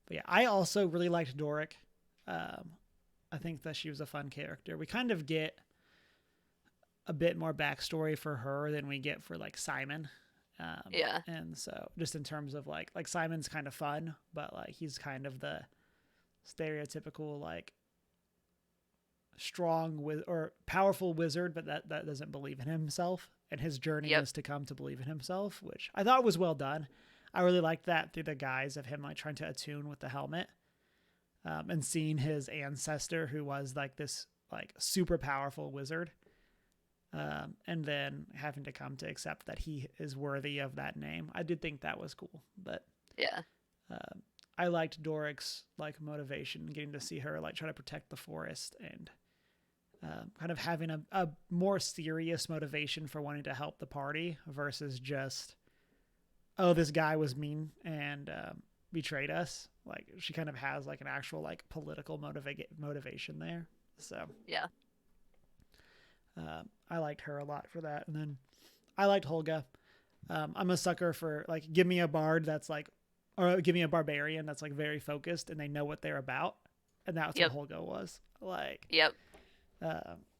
but yeah, I also really liked Doric. Um, I think that she was a fun character. We kind of get a bit more backstory for her than we get for like Simon. Yeah. And so just in terms of like Simon's kind of fun, but like he's kind of the stereotypical like or powerful wizard, but that doesn't believe in himself, and his journey Yep. is to come to believe in himself, which I thought was well done. I really liked that through the guise of him like trying to attune with the helmet, and seeing his ancestor who was like this like super powerful wizard, and then having to come to accept that he is worthy of that name. I did think that was cool, but Yeah. uh, I liked Doric's like motivation, getting to see her like try to protect the forest and kind of having a more serious motivation for wanting to help the party versus just, oh, this guy was mean and betrayed us. Like she kind of has like an actual like political motivation there. So Yeah. I liked her a lot for that. And then I liked Holga. I'm a sucker for like give me a bard that's like, or give me a barbarian that's like very focused and they know what they're about, and that's what Yep. Holga was. Like, Yep.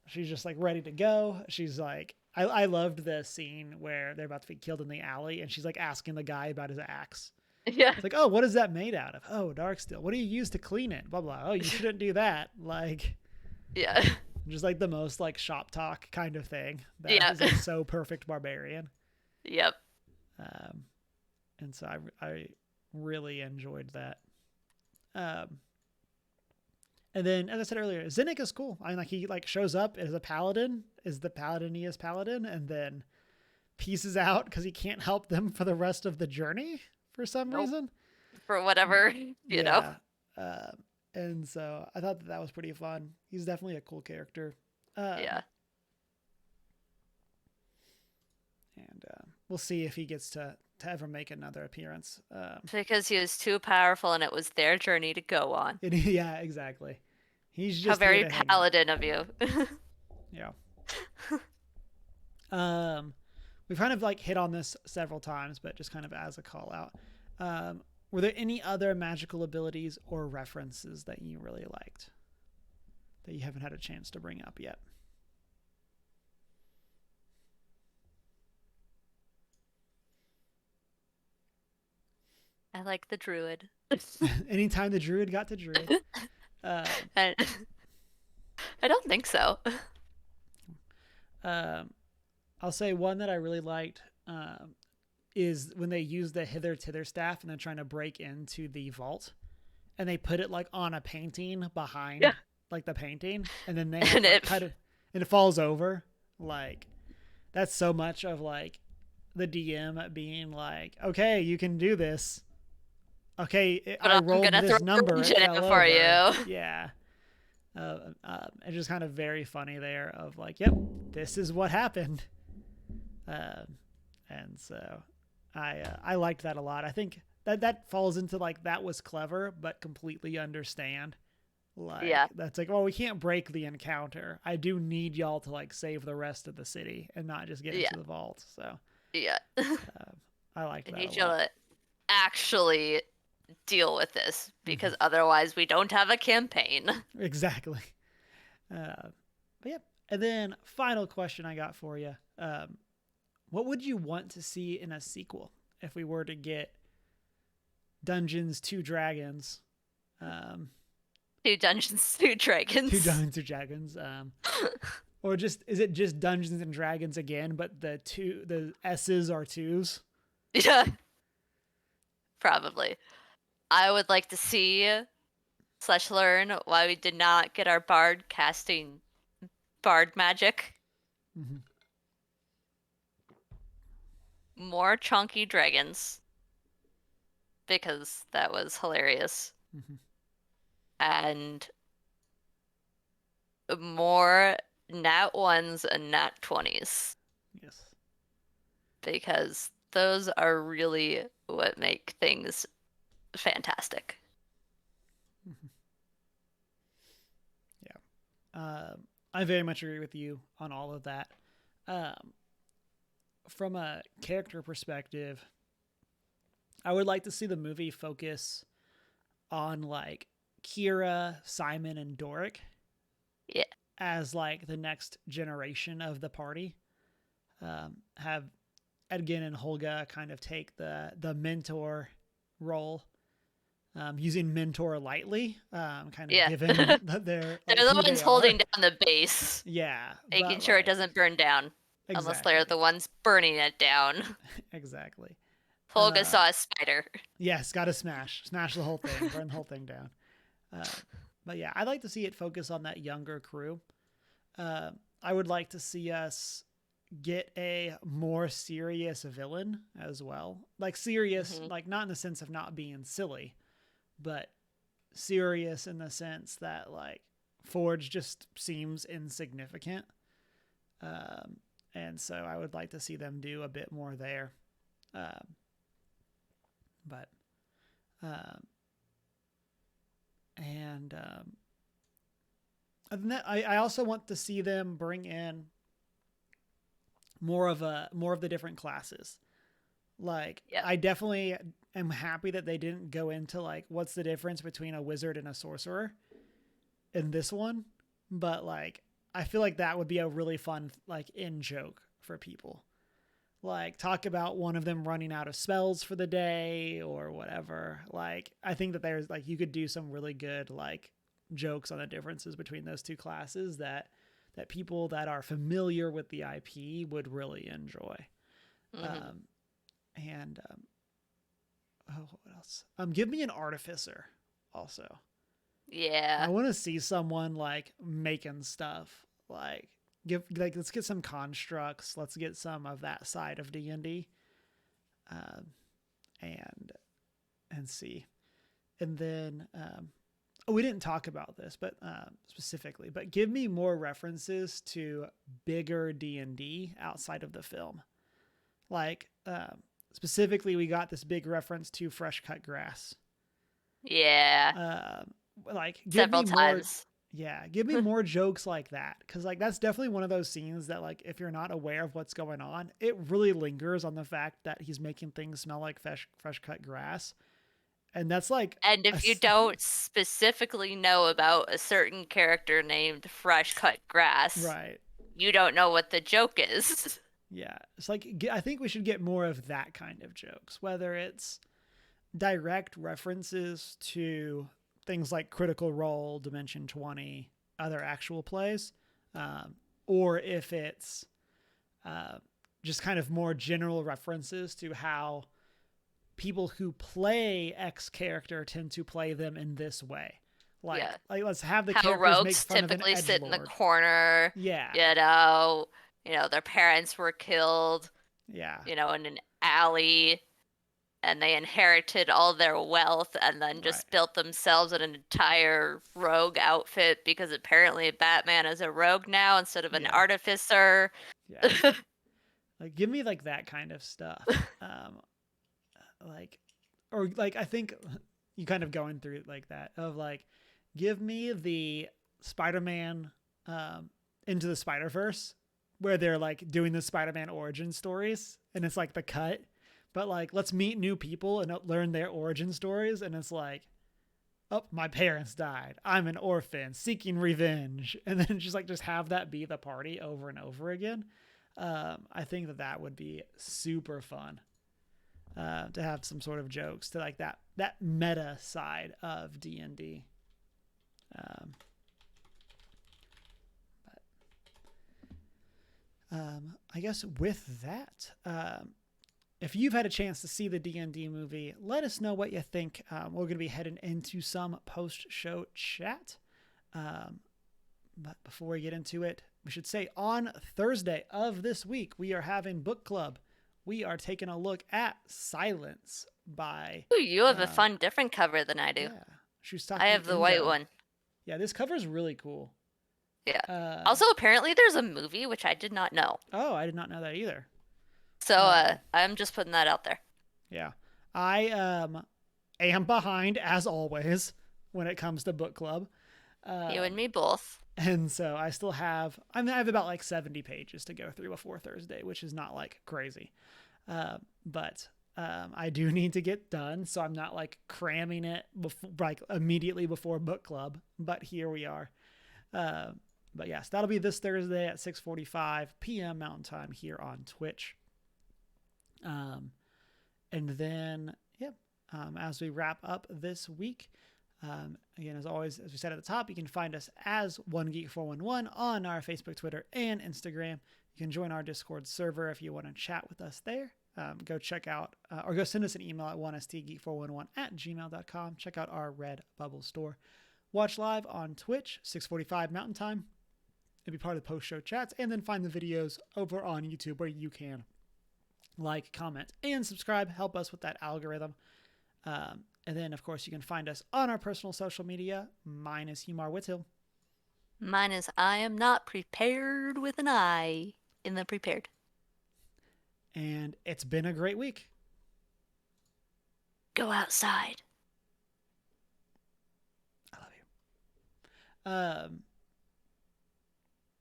she's just like ready to go. She's like, I loved the scene where they're about to be killed in the alley, and she's like asking the guy about his axe. Yeah. It's like, oh, what is that made out of? Oh, dark steel. What do you use to clean it? Blah blah. Oh, you shouldn't do that. Like, Yeah. just like the most like shop talk kind of thing that Yeah. is like so perfect barbarian. Yep. Um, and so I really enjoyed that. And then, as I said earlier, Zinnik is cool. I mean, like he like shows up as a paladin, is the paladiniest paladin, and then pieces out because he can't help them for the rest of the journey for some Nope. reason. For whatever, you know. Yeah. And so I thought that was pretty fun. He's definitely a cool character. Yeah. And we'll see if he gets to ever make another appearance. Because he was too powerful and it was their journey to go on. Yeah, exactly. He's How just here very to hang out. paladin of you. Yeah. We've kind of like hit on this several times, but just kind of as a call out. Were there any other magical abilities or references that you really liked that you haven't had a chance to bring up yet? I like the druid. Anytime the druid got to druid. And I don't think so. I'll say one that I really liked is when they use the hither tither staff and they're trying to break into the vault, and they put it like on a painting behind like the painting, and then they have, like, cut it and it falls over. Like, that's so much of like the DM being like, okay, you can do this. Okay, I rolled this number. It fell for over. You. Yeah. It's just kind of very funny there of like, yep, this is what happened. And so I liked that a lot. I think that falls into like, that was clever, but completely understand. Like, that's like, well, we can't break the encounter. I do need y'all to like save the rest of the city and not just get into the vault. So I liked that. I need y'all to actually deal with this, because otherwise we don't have a campaign. Exactly. But yeah. And then final question I got for you. What would you want to see in a sequel if we were to get Dungeons 2 Dragons? 2 Dungeons 2 Dragons. 2 Dungeons 2 Dragons. Or just, is it just Dungeons and Dragons again, but the S's are 2s? Yeah. Probably. I would like to see / learn why we did not get our bard casting bard magic. Mm-hmm. More chunky dragons, because that was hilarious. Mm-hmm. And more nat 1s and nat 20s. Yes. Because those are really what make things fantastic. Mm-hmm. Yeah. I very much agree with you on all of that. From a character perspective, I would like to see the movie focus on like Kira, Simon, and Doric. Yeah. As like the next generation of the party. Have Edgin and Holga kind of take the mentor role, using mentor lightly, kind of given that they're the ones holding down the base. Yeah. Making sure it doesn't burn down. Exactly. Unless they're the ones burning it down. Exactly. Holga saw a spider. Yes, got to smash the whole thing, burn the whole thing down. But yeah, I'd like to see it focus on that younger crew. I would like to see us get a more serious villain as well. Like serious, like not in the sense of not being silly, but serious in the sense that like Forge just seems insignificant. And so I would like to see them do a bit more there. Other than that, I also want to see them bring in more of the different classes. Like, I definitely am happy that they didn't go into like, what's the difference between a wizard and a sorcerer? in this one, but like I feel like that would be a really fun like in joke for people. Like talk about one of them running out of spells for the day or whatever. Like I think that there's like you could do some really good like jokes on the differences between those two classes that people that are familiar with the IP would really enjoy. Hmm. Um, and oh, what else? Give me an artificer also. I Yeah. want to see someone like making stuff. Like give like let's get some constructs. Let's get some of that side of D&D. Um, and see. And then we didn't talk about this, but specifically, but give me more references to bigger D&D outside of the film. Like specifically, we got this big reference to fresh cut grass. Yeah. Um, like give Several me more. times. Yeah, give me more jokes like that, because like that's definitely one of those scenes that like if you're not aware of what's going on, it really lingers on the fact that he's making things smell like fresh cut grass, and that's like And a if you don't specifically know about a certain character named Fresh Cut Grass, right. you don't know what the joke is. Yeah, it's like I think we should get more of that kind of jokes, whether it's direct references to things like Critical Role, Dimension 20, other actual plays, um, or if it's uh, just kind of more general references to how people who play X character tend to play them in this way. Yeah. Like let's have the How characters make rogues fun of an typically edge sit in the lord. corner, Yeah, you know, their parents were killed, yeah, in an alley, and they inherited all their wealth and then right, just built themselves an entire rogue outfit because apparently Batman is a rogue now instead of an yeah, artificer. yeah. Like give me like that kind of stuff. Um, like or like I think you kind of going through it like that of like give me the Spider-Man into the Spider-Verse where they're like doing the Spider-Man origin stories and it's like the cut, but like let's meet new people and learn their origin stories, and it's like, oh, my parents died, I'm an orphan seeking revenge, and then just have that be the party over and over again. I think that that would be super fun to have some sort of jokes to like that meta side of D&D. Um, I guess with that, if you've had a chance to see the D&D movie, let us know what you think. We're going to be heading into some post-show chat. But before we get into it, we should say on Thursday of this week, we are having book club. We are taking a look at Silence by Ooh, you have a um, fun, different cover than I do. yeah, I Shustaki have the white Endo. one. Yeah, this cover is really cool. Yeah. Uh, Also, apparently there's a movie, which I did not know. oh, I did not know that either. So, Um, I'm just putting that out there. yeah, I am behind as always when it comes to book club. You and Um, me both. and so I still have, I mean, I have about like 70 pages to go through before Thursday, which is not like crazy. But I do need to get done, so I'm not like cramming it before, like immediately before book club. But here we are. Uh, but yes, that'll be this Thursday at 6:45 p.m. Mountain Time here on Twitch. Um, and then yeah, as we wrap up this week, again, as always, as we said at the top, you can find us as One Geek 411 on our Facebook, Twitter, and Instagram. You can join our Discord server if you want to chat with us there. Go check out or go send us an email at 1stgeek411@gmail.com. Check out our Redbubble store. Watch live on Twitch, 6:45 Mountain Time, and be part of the post-show chats, and then find the videos over on YouTube where you can like, comment, and subscribe. Help us with that algorithm. And then, of course, you can find us on our personal social media. Mine is Humar Whithill. Mine is I am not prepared with an I in the prepared. And it's been a great week. Go outside. I love you.